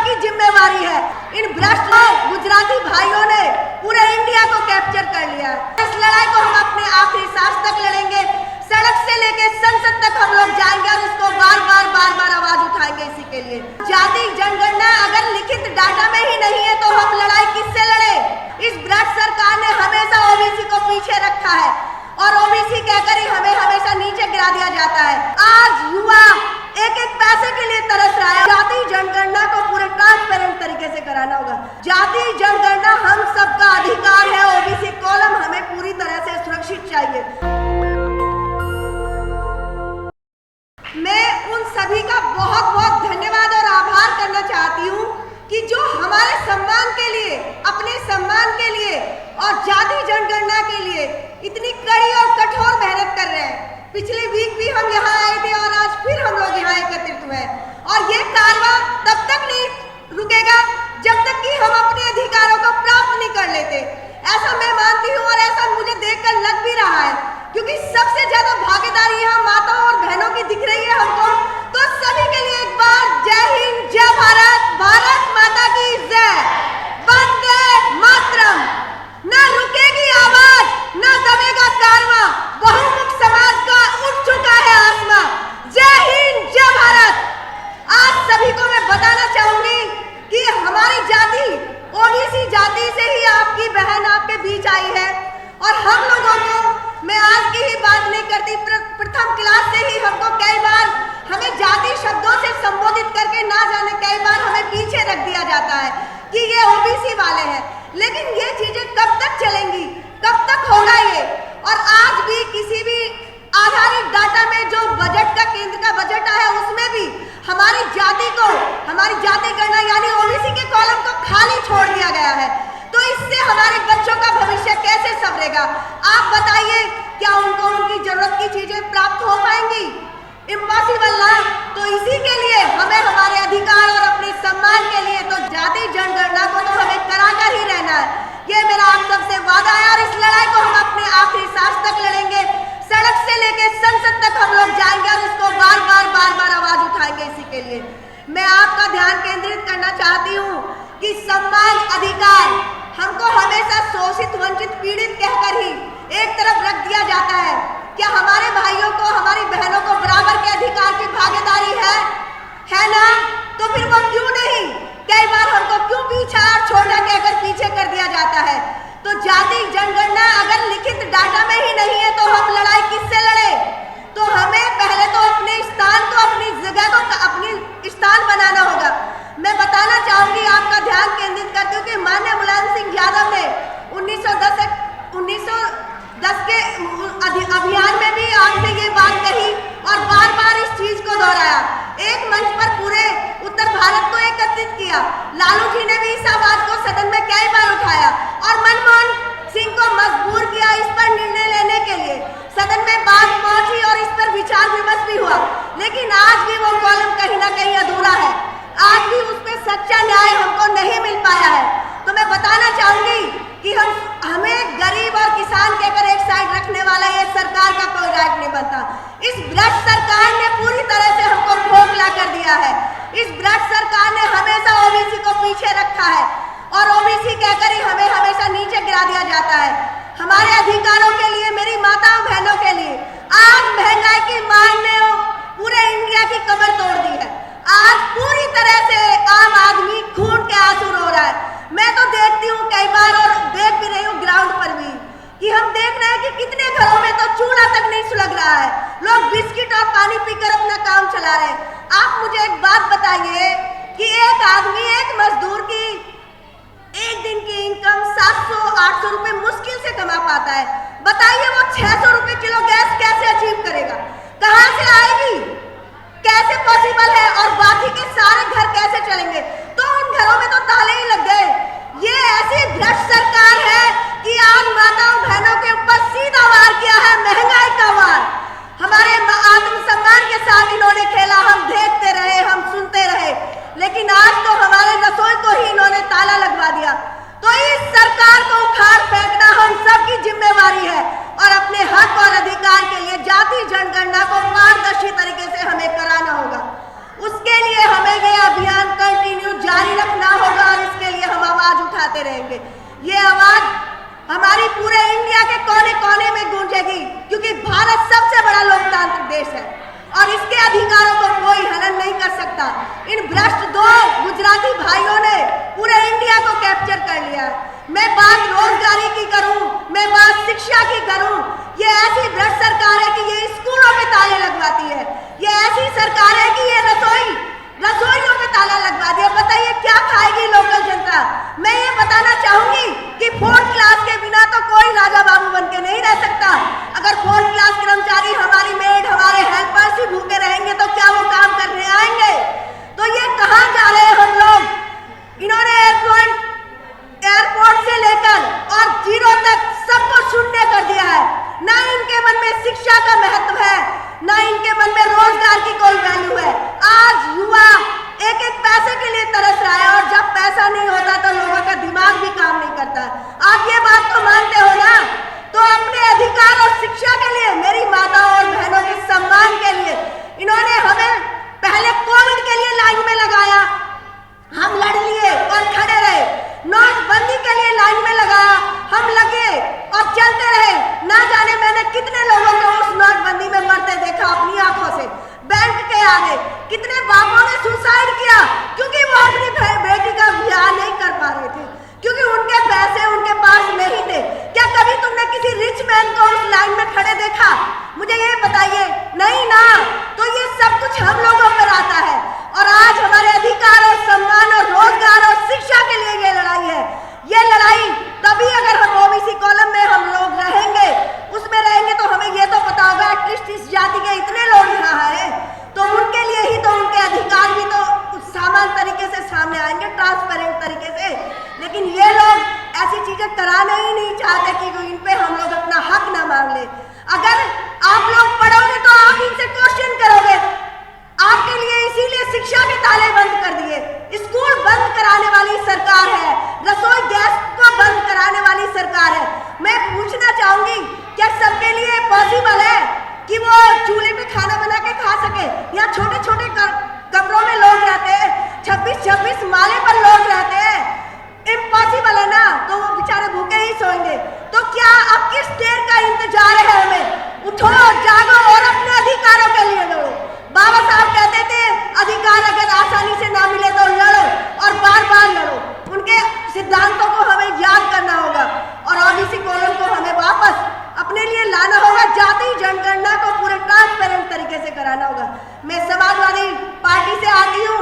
सबकी जिम्मेवारी है। इन भ्रष्ट गुजराती भाइयों ने पूरे इंडिया को कैप्चर कर लिया। इस लड़ाई को हम अपने आखिरी सांस तक लड़ेंगे। सड़क से लेके संसद तक हम लोग जाएंगे और इसको बार बार आवाज उठाएंगे। इसी के लिए जाति जनगणना अगर लिखित डाटा में ही नहीं है तो हम लड़ाई किससे लड़े? इस भ्रष्ट सरकार ने हमेशा ओबीसी को पीछे रखा है और ओबीसी कहकर ही हमें हमेशा नीचे गिरा दिया जाता है। आज युवा एक एक पैसे के लिए तरस रहा है। जाति जनगणना को पूरे ट्रांसपेरेंट तरीके से कराना होगा। जाति जनगणना हम सबका अधिकार है। ओबीसी कॉलम हमें पूरी तरह से सुरक्षित चाहिए। मैं उन सभी का बहुत बहुत धन्यवाद और आभार करना चाहती हूँ कि जो हमारे सम्मान के लिए, अपने सम्मान के लिए और जाति जनगणना के लिए इतनी कड़ी और कठोर मेहनत कर रहे हैं। पिछले वीक भी हम यहाँ आए थे और आज फिर हम लोग यहाँ एकत्रित हुए और ये कारवां तब तक नहीं रुकेगा जब तक कि हम अपने अधिकारों को प्राप्त नहीं कर लेते। ऐसा मैं मानती हूँ और ऐसा मुझे देखकर लग भी रहा है, क्योंकि सबसे ज्यादा भागीदारी यहाँ माताओं और बहनों की दिख रही है हमको। तो सभी के लिए एक बार जय हिंद, जय भारत, भारत माता की जय, वंदे मातरम। न रुकेगी आवाज, न दबेगा कारवां, बहुमुख समाज का उठ चुका है आसमां। जय हिंद, जय भारत। आज सभी को मैं बताना चाहूंगी कि हमारी जाति ओबीसी जाति से ही आपकी बहन आपके बीच आई है और हम लोगों को, मैं आज की ही बात नहीं करती, प्रथम क्लास से ही हमको कई बार हमें जाति शब्दों से संबोधित करके ना जाने कई बार हमें पीछे रख दिया जाता है कि ये ओबीसी वाले हैं। लेकिन ये चीजें कब तक चलेंगी, कब तक होगा ये? और आज भी किसी भी आधारित डाटा में जो बजट का, केंद्र का बजट आया है, उसमें भी हमारी जाति को, हमारी जाति गणना यानी ओबीसी के कॉलम को खाली छोड़ दिया गया है। तो इससे हमारे बच्चों का भविष्य कैसे संवरेगा? आप बताइए, क्या उनको उनकी जरूरत की चीजें प्राप्त हो पाएंगी? इम्पॉसिबल ना। तो इसी के लिए हमें हमारे अधिकार और अपने सम्मान के लिए तो जाति जनगणना को तो हमें कराकर ही रहना है। ये मेरा आप सबसे वादा है और इस लड़ाई को हम अपने आखिरी सांस तक लड़ेंगे। सड़क से लेके संसद तक हम लोग जाएंगे और इसको बार बार आवाज उठाएंगे। इसी के लिए मैं आपका ध्यान केंद्रित करना चाहती हूँ कि सम्मान, अधिकार हमको हमेशा शोषित, वंचित, पीड़ित कहकर ही एक तरफ रख दिया जाता है। क्या हमारे भाइयों को, हमारी बहनों को बराबर के अधिकार की भागीदारी है ना? तो फिर वो क्यों नहीं? कई बार हमको क्यों पीछा और छोटा कहकर पीछे कर दिया जाता है? तो जाति जनगणना अगर लिखित डाटा में ही नहीं है तो हम लड़ाई किससे लड़े? तो हमें पहले तो अपने स्थान को, अपनी जगह को, अपनी स्थान बनाना होगा। मैं बताना चाहूंगी, आपका ध्यान केंद्रित करती हूँ कि माननीय मुलायम सिंह यादव ने 1910 के अभियान में भी आपने ये बात कही और बार इस चीज को दोहराया। एक मंच पर पूरे उत्तर भारत को एकत्रित किया। लालू जी ने भी इस आवाज को सदन में कई बार उठाया और मनमोहन सिंह को मजबूर किया इस पर निर्णय लेने के लिए। सदन में बात पहुंची और इस पर विचार विमर्श भी हुआ, लेकिन आज भी वो कॉलम कहीं ना कहीं अधूरा है। आज भी उस पर सच्चा न्याय हमको नहीं मिल पाया है। तो मैं बताना चाहूंगी कि हमें गरीब और किसान कहकर एक साइड रखने वाला ये सरकार का कोई राइट नहीं बनता। इस भ्रष्ट सरकार ने पूरी तरह से हमको खोखला कर दिया है। इस भ्रष्ट सरकार ने हमेशा ओबीसी को पीछे रखा है और ओबीसी कहकर ही हमें हमेशा नीचे गिरा दिया जाता है। हमारे अधिकारों के लिए, मेरी माताओं बहनों के लिए आज महंगाई की मार ने पूरे इंडिया की कमर तोड़ दी है। आज पूरी तरह से आम आदमी खून के आंसू रो रहा है। मैं तो देखती हूँ कई बार और देख भी रही हूँ ग्राउंड पर भी कि हम देख रहे हैं कि कितने घरों में तो चूल्हा तक नहीं सुलग रहा है। लोग बिस्किट और पानी पीकर अपना काम चला रहे हैं। आप मुझे एक बात बताइए कि एक आदमी, एक मजदूर की एक दिन की इनकम 700-800 रुपए मुश्किल से कमा पाता है। बताइए वो 600 रुपए किलो गैस कैसे अचीव करेगा? कहाँ से आएगी? कैसे पॉसिबल है? और बाकी के सारे घर कैसे चलेंगे? तो उन घरों में तो ताले ही लग गए। ये ऐसी भ्रष्ट सरकार है कि आज माताओं बहनों के ऊपर सीधा वार किया है, महंगाई का वार। हमारे आत्मसम्मान के साथ इन्होंने खेला। हम देखते रहे, हम सुनते रहे, लेकिन आज तो हमारे रसोई को ही इन्होंने ताला लगवा दिया। तो इस सरकार को उखाड़ फेंकना हम सबकी जिम्मेवारी है और अपने हक और अधिकार के लिए जाति जनगणना को पारदर्शी तरीके से हमें कराना होगा। उसके लिए हमें ये अभियान कंटिन्यू जारी करते रहेंगे। ये आवाज हमारी पूरे इंडिया के कोने कोने में गूंजेगी, क्योंकि भारत सबसे बड़ा लोकतांत्रिक देश है और इसके अधिकारों को कोई हनन नहीं कर सकता। इन भ्रष्ट दो गुजराती भाइयों ने पूरे इंडिया को कैप्चर कर लिया है। मैं बात रोजगारी की करूं, मैं बात शिक्षा की करूं, ये ऐसी भ्रष्ट सरकार है कि ये स्कूलों में ताले लगवाती है। ये ऐसी सरकार है कि ये रसोइयों में ताला लगवा दिया। बताइए क्या खाएगी लोकल जनता? मैं ये बताना चाहूंगी कि 4th क्लास के बिना तो कोई राजा बाबू बन के नहीं रह सकता। अगर 4th क्लास कर्मचारी, हमारी मेड, हमारे हेल्पर्स ही भूखे रहेंगे तो क्या वो काम करने आएंगे? तो ये कहाँ जा रहे हैं हम लोग? इन्होंने एयरपोर्ट से लेकर और जीरो तक सबको शून्य कर दिया है। ना इनके मन में शिक्षा का महत्व है, ना इनके मन में रोजगार की कोई वैल्यू है। आज युवा एक एक पैसे के लिए तरस रहा है और जब पैसा नहीं होता तो लोगों का दिमाग भी काम नहीं करता। आप ये बात तो मानते हो ना? तो अपने अधिकार और शिक्षा के लिए, मेरी माताओं और बहनों के सम्मान के लिए इन्होंने हमें पहले कोविड के लिए लाइन में लगाया, हम लड़ लिए और खड़े रहे। नोटबंदी के लिए लाइन में लगाया, हम लगे और चलते रहे। ना जाने मैंने कितने लोगों को उस नोटबंदी में मरते देखा अपनी आंखों से। बैंक के आगे कितने बापों ने सुसाइड किया क्योंकि वो अपनी बेटी का ब्याह नहीं कर पा रहे थे, क्योंकि उनके पैसे उनके पास नहीं थे। क्या कभी तुमने किसी रिच मैन को उस लाइन में खड़े देखा? मुझे ये बताइए, नहीं ना। तो ये सब कुछ हम लोगों पर आता है और आज हमारे अधिकार और सम्मान और रोजगार और शिक्षा के लिए ये लड़ाई है। ये लड़ाई तभी अगर हम ओबीसी कॉलम में हम लोग रहेंगे, उसमें रहेंगे तो हमें ये तो पता होगा एटलीस्ट इस जाति के इतने लोग यहाँ हैं, तो उनके लिए ही तो उनके अधिकार भी तो समान तरीके से सामने आएंगे, ट्रांसपेरेंट तरीके से। लेकिन ये लोग ऐसी चीजें कराना ही नहीं चाहते कि इन पे हम लोग अपना हक ना मांग ले। अगर आप लोग पढ़ोगे तो आप इनसे क्वेश्चन करोगे। आपके लिए इसीलिए शिक्षा के ताले बंद कर दिए, स्कूल बंद कराने वाली सरकार है, रसोई गैस को बंद कराने वाली सरकार है। मैं पूछना चाहूंगी, क्या सबके लिए पॉसिबल है कि वो चूल्हे पे खाना बना के खा सके? या छोटे छोटे कमरों में लोग रहते हैं, 26-26 माले पर लोग रहते हैं, इम्पॉसिबल है ना? तो वो बेचारे भूखे ही सोएंगे। तो क्या अब किस देर का इंतजार है हमें? उठो, जागो और अपने अधिकारों के लिए लड़ो। बाबा साहब कहते थे अधिकार अगर आसानी से ना मिले तो लड़ो और बार बार लड़ो। उनके सिद्धांतों को हमें याद करना होगा और ओबीसी कॉलम को हमें वापस अपने लिए लाना होगा। जाति जनगणना को पूरे ट्रांसपेरेंट तरीके से कराना होगा। मैं समाजवादी पार्टी से आती हूँ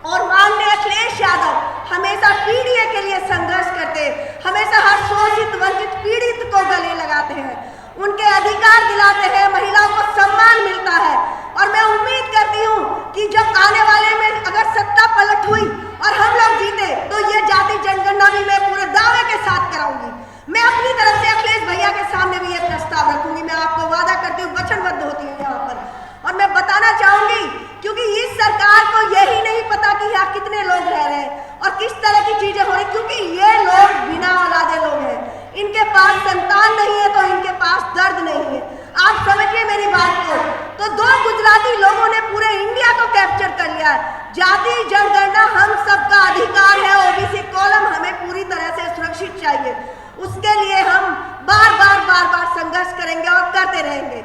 और माननीय अखिलेश यादव हमेशा पीडीए के लिए संघर्ष करते, हमेशा हर शोषित वंचित पीड़ित को गले लगाते हैं, उनके अधिकार दिलाते हैं, महिलाओं को सम्मान मिलता है। और मैं उम्मीद करती हूँ कि जब आने वाले में अगर सत्ता पलट हुई और हम लोग जीते तो ये जाति जनगणना भी मैं पूरे दावे के साथ कराऊंगी। मैं अपनी तरफ से अखिलेश भैया के सामने भी ये प्रस्ताव रखूंगी। मैं आपको वादा करती हूँ, वचनबद्ध होती हूँ यहाँ पर। और मैं बताना चाहूंगी, क्योंकि इस सरकार को यही नहीं पता कि यहाँ कितने लोग रह रहे हैं और किस तरह की चीजें हो रही, क्योंकि ये लोग बिना औलादे लोग हैं, इनके पास संतान नहीं है तो इनके पास दर्द नहीं है। आप समझिए मेरी बात को। तो 2 गुजराती लोगों ने पूरे इंडिया को कैप्चर कर लिया है। जाति जनगणना हम सबका अधिकार है, ओबीसी कॉलम हमें पूरी तरह से सुरक्षित चाहिए। उसके लिए हम बार बार संघर्ष करेंगे और करते रहेंगे।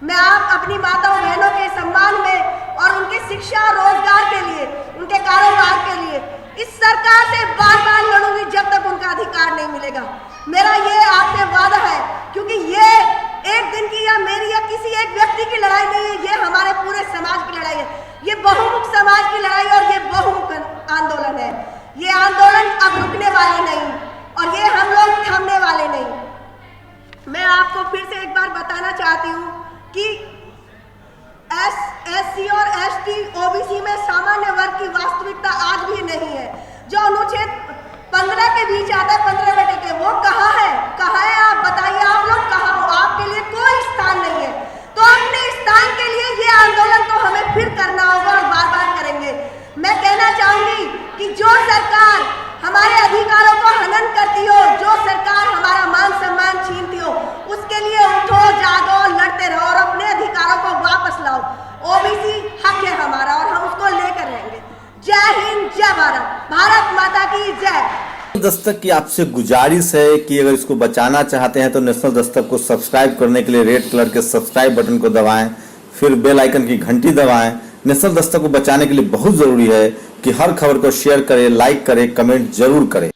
मैं आप अपनी माताओं बहनों के सम्मान में और उनके शिक्षा और रोजगार के लिए, उनके कारोबार के लिए इस सरकार से बार बार लड़ूंगी जब तक उनका अधिकार नहीं मिलेगा। मेरा ये आपसे वादा है, क्योंकि ये एक दिन की या मेरी या किसी एक व्यक्ति की लड़ाई नहीं है, ये हमारे पूरे समाज की लड़ाई है। ये बहुमुख समाज की लड़ाई और ये बहुमुख आंदोलन है। ये आंदोलन अब रुकने वाले नहीं और ये हम लोग थमने वाले नहीं। मैं आपको फिर से एक बार बताना चाहती हूँ कि एससी और एसटी ओबीसी में सामान्य वर्ग की वास्तविकता आज भी नहीं है। जो अनुच्छेद 15 के बीच आता है, 15 बटे के, वो कहाँ है? कहाँ है? आप बताइए, आप लोग कहाँ हो? आपके लिए कोई स्थान नहीं है। तो अपने स्थान के लिए ये आंदोलन तो हमें फिर करना होगा और बार बार करेंगे। मैं कहना चाहूंगी कि जो सरकार हमारे अधिकारों को हनन करती हो, जो सरकार हमारा मान सम्मान छीनती हो, उसके लिए उठो, जागो, लड़ते रहो और अपने अधिकारों को वापस लाओ। ओबीसी हक है हमारा और हम उसको लेकर रहेंगे। जय हिंद, जय भारत, भारत माता की जय। दस्तक की आपसे गुजारिश है कि अगर इसको बचाना चाहते हैं तो नेशनल दस्तक को सब्सक्राइब करने के लिए रेड कलर के सब्सक्राइब बटन को दबाएं, फिर बेल आइकन की घंटी दबाएं। नेशनल दस्तक को बचाने के लिए बहुत ज़रूरी है कि हर खबर को शेयर करें, लाइक करें, कमेंट जरूर करें।